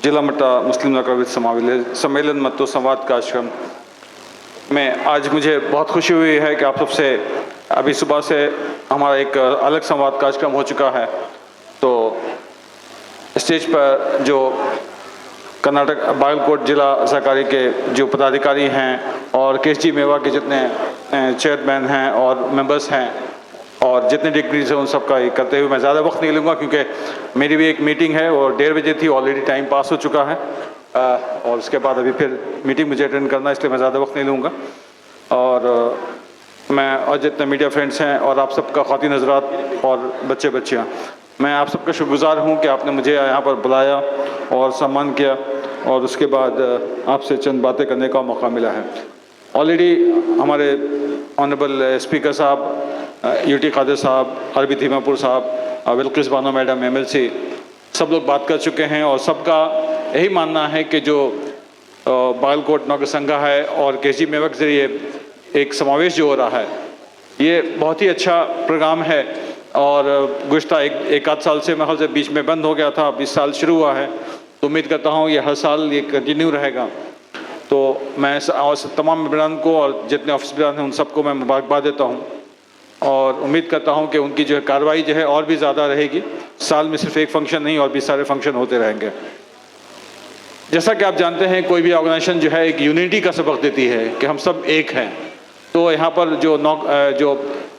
जिला मट्ट मुस्लिम नौकरविद सम्मेलन ಮತ್ತು संवाद कार्यक्रम में आज मुझे बहुत खुशी हुई है कि आप सबसे अभी सुबह से हमारा एक अलग संवाद कार्यक्रम हो चुका है। तो स्टेज पर जो कर्नाटक बागलकोट जिला सहकारी के जो पदाधिकारी हैं और केएसजी मेवा के जितने चेयरमैन हैं और मेंबर्स हैं और जितने डिग्रीज हैं उन सब का करते हुए मैं ज़्यादा वक्त नहीं लूँगा, क्योंकि मेरी भी एक मीटिंग है और 1:30 बजे थी, ऑलरेडी टाइम पास हो चुका है और उसके बाद अभी फिर मीटिंग मुझे अटेंड करना है, इसलिए मैं ज़्यादा वक्त नहीं लूँगा। और मैं और जितने मीडिया फ्रेंड्स हैं और आप सबका ख़वातीन हज़रात और बच्चे बच्चियाँ, मैं आप सबका शुक्रगुज़ार हूँ कि आपने मुझे यहाँ पर बुलाया और सम्मान किया और उसके बाद आपसे चंद बातें करने का मौका मिला है। ऑलरेडी हमारे ऑनरेबल स्पीकर साहब, यूटी खादर साहब, अरबी धीमापुर साहब, बिल्किस बानो मैडम, MLC, सब लोग बात कर चुके हैं और सबका यही मानना है कि जो बागलकोट नौकर संघ है और केएसजी मेवा के ज़रिए एक समावेश जो हो रहा है, ये बहुत ही अच्छा प्रोग्राम है। और गुज़श्ता एक आध साल से मेरे से बीच में बंद हो गया था, अब इस साल शुरू हुआ है, तो उम्मीद करता हूँ ये हर साल ये कंटिन्यू रहेगा। तो मैं तमाम मेंबरान को और जितने ऑफिसरान हैं उन सबको मैं मुबारकबाद देता हूँ और उम्मीद करता हूँ कि उनकी जो है कार्रवाई जो है और भी ज़्यादा रहेगी। साल में सिर्फ एक फंक्शन नहीं और भी सारे फंक्शन होते रहेंगे। जैसा कि आप जानते हैं, कोई भी ऑर्गेनाइजेशन जो है एक यूनिटी का सबक देती है कि हम सब एक हैं। तो यहाँ पर जो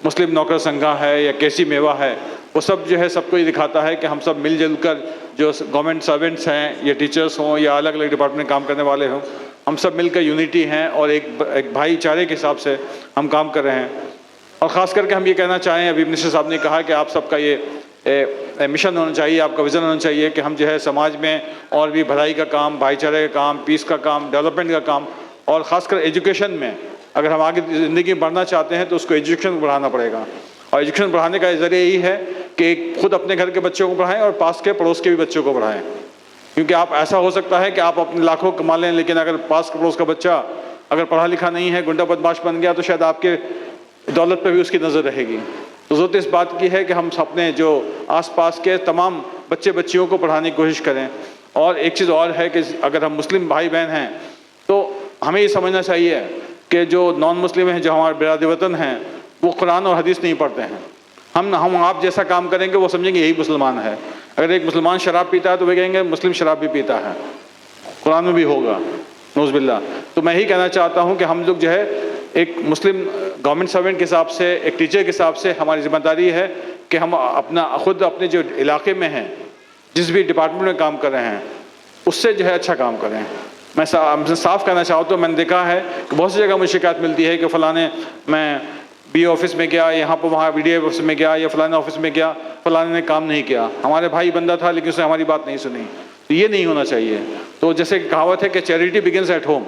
मुस्लिम नौकर संघ है या केएसजी मेवा है, वो सब जो है सबको ये दिखाता है कि हम सब मिलजुल कर, जो गवर्नमेंट सर्वेंट्स हैं या टीचर्स हों या अलग अलग डिपार्टमेंट में काम करने वाले हों, हम सब मिलकर यूनिटी हैं और एक भाईचारे के हिसाब से हम काम कर रहे हैं। और ख़ास करके हम ये कहना चाहें, अभी मिनिस्टर साहब ने कहा कि आप सबका ये मिशन होना चाहिए, आपका विज़न होना चाहिए कि हम जो है समाज में और भी भलाई का काम, भाईचारे का काम, पीस का काम, डेवलपमेंट का काम और ख़ासकर एजुकेशन में अगर हम आगे ज़िंदगी में बढ़ना चाहते हैं तो उसको एजुकेशन बढ़ाना पड़ेगा। और एजुकेशन बढ़ाने का ज़रिया यही है कि खुद अपने घर के बच्चों को पढ़ाएँ और पास के पड़ोस के भी बच्चों को पढ़ाएँ। क्योंकि आप ऐसा हो सकता है कि आप अपने लाखों कमा लें, लेकिन अगर पास पड़ोस का बच्चा अगर पढ़ा लिखा नहीं है, गुंडा बदमाश बन गया, तो शायद आपके दौलत पर भी उसकी नज़र रहेगी। तो ज़रूरत इस बात की है कि हम अपने जो आसपास के तमाम बच्चे बच्चियों को पढ़ाने की कोशिश करें। और एक चीज़ और है कि अगर हम मुस्लिम भाई बहन हैं तो हमें ये समझना चाहिए कि जो नॉन मुस्लिम हैं, जो हमारे बिरादर वतन हैं, वो कुरान और हदीस नहीं पढ़ते हैं। हम आप जैसा काम करेंगे वो समझेंगे यही मुसलमान है। अगर एक मुसलमान शराब पीता है तो वे कहेंगे मुस्लिम शराब भी पीता है, कुरान में भी होगा, नौज़ुबिल्लाह। तो मैं ही कहना चाहता हूँ कि हम लोग जो है एक मुस्लिम गवर्नमेंट सर्वेंट के हिसाब से, एक टीचर के हिसाब से हमारी जिम्मेदारी है कि हम खुद अपने जो इलाके में हैं, जिस भी डिपार्टमेंट में काम कर रहे हैं, उससे जो है अच्छा काम करें। मैं साफ कहना चाहता हूँ, मैंने देखा है कि बहुत सी जगह मुझे शिकायत मिलती है कि फ़लाने मैं BO ऑफिस में गया, यहाँ पर वहाँ BDO ऑफिस में गया या फ़लाने ऑफिस में गया, फ़लाने ने काम नहीं किया, हमारे भाई बंदा था लेकिन उसने हमारी बात नहीं सुनी। तो ये नहीं होना चाहिए। तो जैसे कहावत है कि चैरिटी बिगिंस एट होम।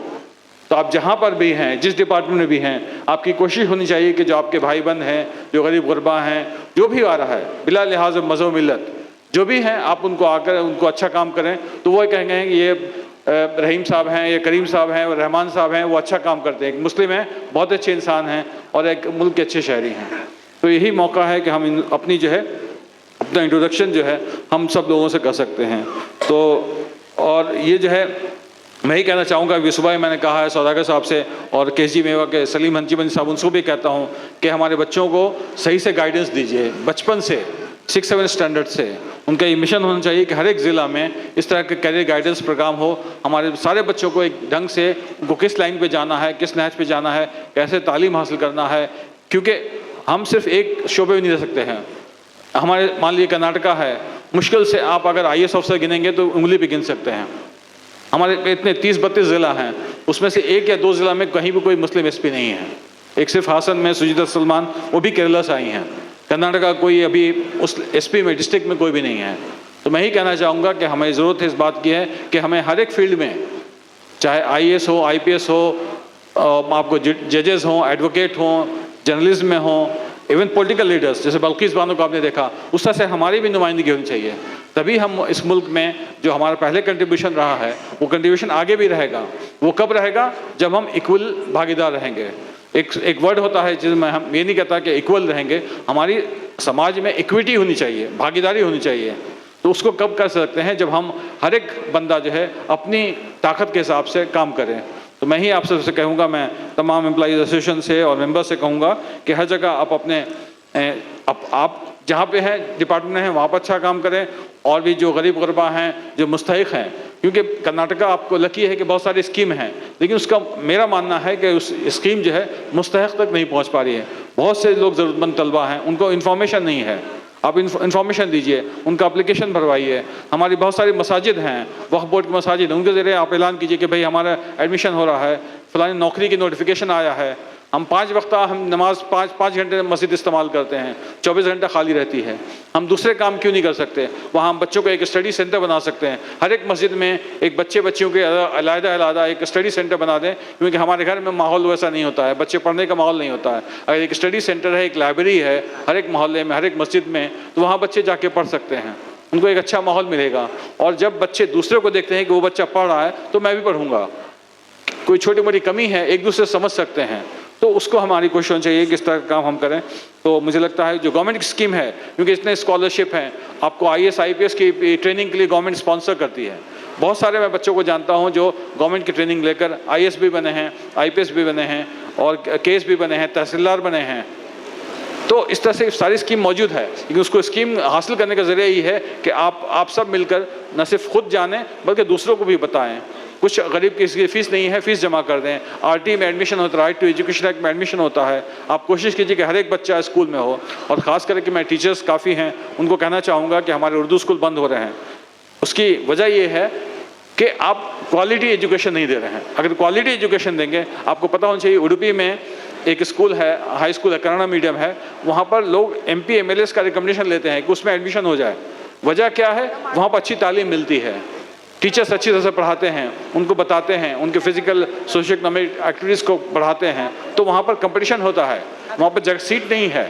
तो आप जहाँ पर भी हैं, जिस डिपार्टमेंट में भी हैं, आपकी कोशिश होनी चाहिए कि जो आपके भाई बंद हैं, जो गरीब गुरबा हैं, जो भी आ रहा है बिला लिहाज मज़हब मिल्लत, जो भी हैं, आप उनको आकर उनको अच्छा काम करें तो वो कहेंगे कि ये रहीम साहब हैं, ये करीम साहब हैं, रहमान साहब हैं, वो अच्छा काम करते हैं, एक मुस्लिम हैं, बहुत अच्छे इंसान हैं और एक मुल्क के अच्छे शहरी हैं। तो यही मौका है कि हम अपनी जो है अपना इंट्रोडक्शन जो है हम सब लोगों से कर सकते हैं। तो और ये जो है मैं ही कहना चाहूँगा, अभी सुबह मैंने कहा है सौदागर साहब से और केएसजी मेवा के सलीम हंचीमंद साहब, उनको भी कहता हूँ कि हमारे बच्चों को सही से गाइडेंस दीजिए बचपन से, 6-7 स्टैंडर्ड से। उनका ये मिशन होना चाहिए कि हर एक ज़िला में इस तरह के कैरियर गाइडेंस प्रोग्राम हो। हमारे सारे बच्चों को एक ढंग से उनको किस लाइन पे जाना है, किस नहज पे जाना है, कैसे तालीम हासिल करना है, क्योंकि हम सिर्फ एक शोबे में नहीं रह सकते हैं। हमारे मान लीजिए कर्नाटका है, मुश्किल से आप अगर IAS ऑफिसर गिनेंगे तो उंगली पे गिन सकते हैं। हमारे इतने 30-32 ज़िला हैं, उसमें से 1 या 2 ज़िला में कहीं भी कोई मुस्लिम SP नहीं है। एक सिर्फ हासन में सुजीदा सलमान, वो भी केरला से आई हैं। कर्नाटका कोई अभी उस SP में डिस्ट्रिक्ट में कोई भी नहीं है। तो मैं ही कहना चाहूँगा कि हमें ज़रूरत है इस बात की है कि हमें हर एक फील्ड में, चाहे IAS हो, IPS हो, आपको जजेस हों, एडवोकेट हों, जर्नलिज्म में हों, इवन पॉलिटिकल लीडर्स जैसे बिल्किस बानो को आपने देखा, उस तरह से हमारी भी नुमाइंदगी होनी चाहिए। तभी हम इस मुल्क में जो हमारा पहले कंट्रीब्यूशन रहा है वो कंट्रीब्यूशन आगे भी रहेगा। वो कब रहेगा? जब हम इक्वल भागीदार रहेंगे। एक वर्ड होता है जिसमें हम ये नहीं कहता कि इक्वल रहेंगे, हमारी समाज में इक्विटी होनी चाहिए, भागीदारी होनी चाहिए। तो उसको कब कर सकते हैं? जब हम हर एक बंदा जो है अपनी ताकत के हिसाब से काम करें। तो मैं ही आप सबसे कहूँगा, मैं तमाम एम्प्लॉइज एसोसिएशन से और मेंबर से कहूँगा कि हर जगह आप अपने आप जहाँ पे हैं डिपार्टमेंट में हैं वहाँ पर अच्छा काम करें, और भी जो गरीब गुरबा हैं, जो मुस्तहिक हैं, क्योंकि कर्नाटका आपको लकी है कि बहुत सारी स्कीम हैं, लेकिन उसका मेरा मानना है कि उस स्कीम जो है मुस्तहिक तक नहीं पहुँच पा रही है। बहुत से लोग ज़रूरतमंद तलबा हैं, उनको इन्फॉर्मेशन नहीं है। आप इन्फॉर्मेशन दीजिए, उनका एप्लीकेशन भरवाइए। हमारी बहुत सारी मसाजिद हैं, वक्फ बोर्ड की मसाजिद, उनके ज़रिए आप ऐलान कीजिए कि भाई हमारा एडमिशन हो रहा है, फ़लानी नौकरी की नोटिफिकेशन आया है। हम 5 वक्त हम नमाज 5 घंटे मस्जिद इस्तेमाल करते हैं, 24 घंटा खाली रहती है। हम दूसरे काम क्यों नहीं कर सकते? वहाँ हम बच्चों को एक स्टडी सेंटर बना सकते हैं। हर एक मस्जिद में एक बच्चियों के अलग एक स्टडी सेंटर बना दें, क्योंकि हमारे घर में माहौल वैसा नहीं होता है, बच्चे पढ़ने का माहौल नहीं होता है। अगर एक स्टडी सेंटर है, एक लाइब्रेरी है हर एक मोहल्ले में, हर एक मस्जिद में, तो वहाँ बच्चे जाके पढ़ सकते हैं, उनको एक अच्छा माहौल मिलेगा। और जब बच्चे दूसरे को देखते हैं कि वो बच्चा पढ़ रहा है तो मैं भी पढ़ूंगा, कोई छोटी मोटी कमी है एक दूसरे समझ सकते हैं, तो उसको हमारी कोशिश होनी चाहिए कि इस तरह का काम हम करें। तो मुझे लगता है जो गवर्नमेंट की स्कीम है, क्योंकि इतने स्कॉलरशिप हैं, आपको IAS IPS की ट्रेनिंग के लिए गवर्नमेंट स्पॉन्सर करती है। बहुत सारे मैं बच्चों को जानता हूं जो गवर्नमेंट की ट्रेनिंग लेकर IAS भी बने हैं, IPS भी बने हैं, और केस भी बने हैं, तहसीलदार बने हैं। तो इस तरह से सारी स्कीम मौजूद है, लेकिन उसको स्कीम हासिल करने का ज़रिया यही है कि आप सब मिलकर न सिर्फ खुद जानें बल्कि दूसरों को भी बताएं। कुछ गरीब की इसकी फ़ीस नहीं है, फ़ीस जमा कर दें। RT में एडमिशन होता है, राइट टू एजुकेशन एक्ट में एडमिशन होता है। आप कोशिश कीजिए कि हर एक बच्चा स्कूल में हो, और ख़ास करके मैं टीचर्स काफ़ी हैं उनको कहना चाहूँगा कि हमारे उर्दू स्कूल बंद हो रहे हैं। उसकी वजह ये है कि आप क्वालिटी एजुकेशन नहीं दे रहे हैं। अगर क्वालिटी एजुकेशन देंगे, आपको पता होना चाहिए उडुपी में एक स्कूल है, हाई स्कूल है, कन्नड़ा मीडियम है, वहाँ पर लोग MP MLAs का रिकमेंडेशन लेते हैं कि उसमें एडमिशन हो जाए। वजह क्या है? वहाँ पर अच्छी तालीम मिलती है, टीचर्स अच्छी तरह से पढ़ाते हैं, उनको बताते हैं, उनके फिजिकल सोशल इकोनॉमिक एक्टिविटीज़ को बढ़ाते हैं, तो वहाँ पर कंपटीशन होता है। वहाँ पर जगह सीट नहीं है,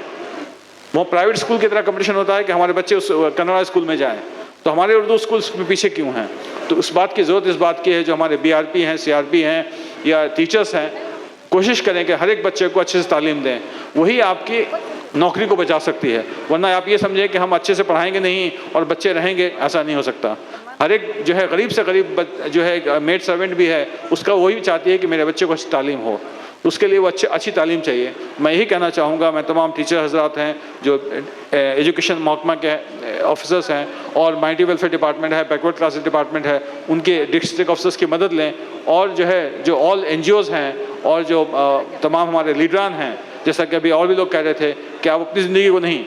वो प्राइवेट स्कूल की तरह कंपटीशन होता है कि हमारे बच्चे उस कन्नड़ा स्कूल में जाएं। तो हमारे उर्दू स्कूल में पीछे क्यों हैं? तो उस बात की ज़रूरत इस बात की है, जो हमारे BRP हैं, CRP हैं या टीचर्स हैं, कोशिश करें कि हर एक बच्चे को अच्छे से तालीम दें। वही आपकी नौकरी को बचा सकती है। वरना आप ये समझें कि हम अच्छे से पढ़ाएंगे नहीं और बच्चे रहेंगे, ऐसा नहीं हो सकता। हर एक जो है गरीब से गरीब जो है मेड सर्वेंट भी है, उसका वही चाहती है कि मेरे बच्चे को अच्छी तालीम हो, उसके लिए वो अच्छी तालीम चाहिए। मैं यही कहना चाहूँगा, मैं तमाम टीचर हजरात हैं जो एजुकेशन महकमा के ऑफिसर्स हैं, और माइनॉरिटी वेलफेयर डिपार्टमेंट है, बैकवर्ड क्लासेस डिपार्टमेंट है, उनके डिस्ट्रिक्ट ऑफिसर्स की मदद लें। और जो है जो ऑल NGOs हैं और जो तमाम हमारे लीडरान हैं, जैसा कि अभी और भी लोग कह रहे थे कि आप अपनी ज़िंदगी को नहीं,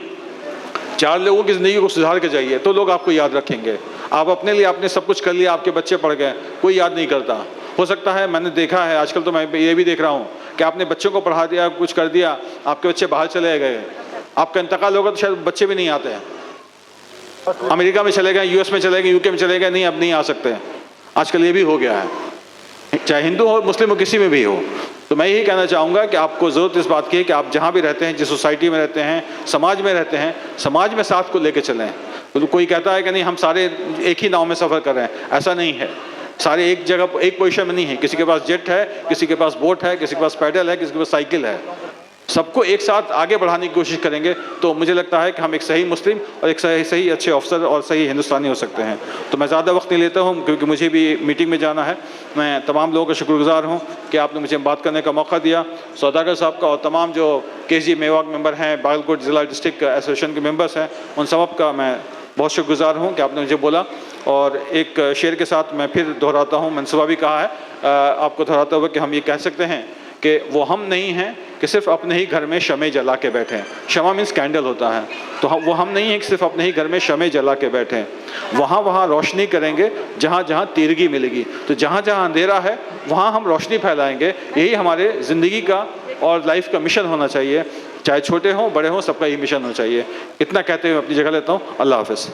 4 लोगों की ज़िंदगी को सुधार के जाइए तो लोग आपको याद रखेंगे। आप अपने लिए आपने सब कुछ कर लिया, आपके बच्चे पढ़ गए, कोई याद नहीं करता। हो सकता है, मैंने देखा है आजकल, तो मैं ये भी देख रहा हूँ कि आपने बच्चों को पढ़ा दिया, कुछ कर दिया, आपके बच्चे बाहर चले गए, आपका इंतकाल होगा तो शायद बच्चे भी नहीं आते हैं, अमेरिका में चले गए, US में चले गए, UK में चले गए, नहीं अब नहीं आ सकते। आजकल ये भी हो गया है, चाहे हिंदू हो मुस्लिम हो किसी में भी हो। तो मैं यही कहना चाहूँगा कि आपको ज़रूरत इस बात की है कि आप जहाँ भी रहते हैं, जिस सोसाइटी में रहते हैं, समाज में रहते हैं, समाज में साथ को लेकर चलें। तो कोई कहता है कि नहीं हम सारे एक ही नाव में सफ़र कर रहे हैं, ऐसा नहीं है। सारे एक जगह एक पोजीशन में नहीं है, किसी के पास जेट है, किसी के पास बोट है, किसी के पास पैडल है, किसी के पास साइकिल है। सबको एक साथ आगे बढ़ाने की कोशिश करेंगे तो मुझे लगता है कि हम एक सही मुस्लिम और एक सही अच्छे अफसर और सही हिंदुस्तानी हो सकते हैं। तो मैं ज़्यादा वक्त नहीं लेता हूँ क्योंकि मुझे भी मीटिंग में जाना है। मैं तमाम लोगों का शुक्रगुजार हूँ कि आपने मुझे बात करने का मौका दिया, सौदागर साहब का, और तमाम जो KG मेवाग मेंबर हैं, बागलकोट ज़िला डिस्ट्रिक्ट एसोसिएशन के मेंबर्स हैं, उन सब का मैं बहुत शुक्रगुजार हूँ कि आपने मुझे बोला। और एक शेर के साथ मैं फिर दोहराता हूँ, मैंने सुबह भी कहा है आपको दोहराते हुए कि हम ये कह सकते हैं कि वो हम नहीं हैं कि सिर्फ अपने ही घर में शमे जला के बैठे हैं। शमा मीन्स कैंडल होता है, तो वो हम नहीं हैं कि सिर्फ अपने ही घर में शमे जला के बैठे हैं। वहाँ रोशनी करेंगे जहाँ जहाँ तीरगी मिलेगी। तो जहाँ जहाँ अंधेरा है वहाँ हम रोशनी फैलाएंगे। यही हमारे ज़िंदगी का और लाइफ का मिशन होना चाहिए, चाहे छोटे हों बड़े हों, सबका यही मिशन होना चाहिए। इतना कहते हुए अपनी जगह लेता हूँ। अल्लाह हाफ़िज़।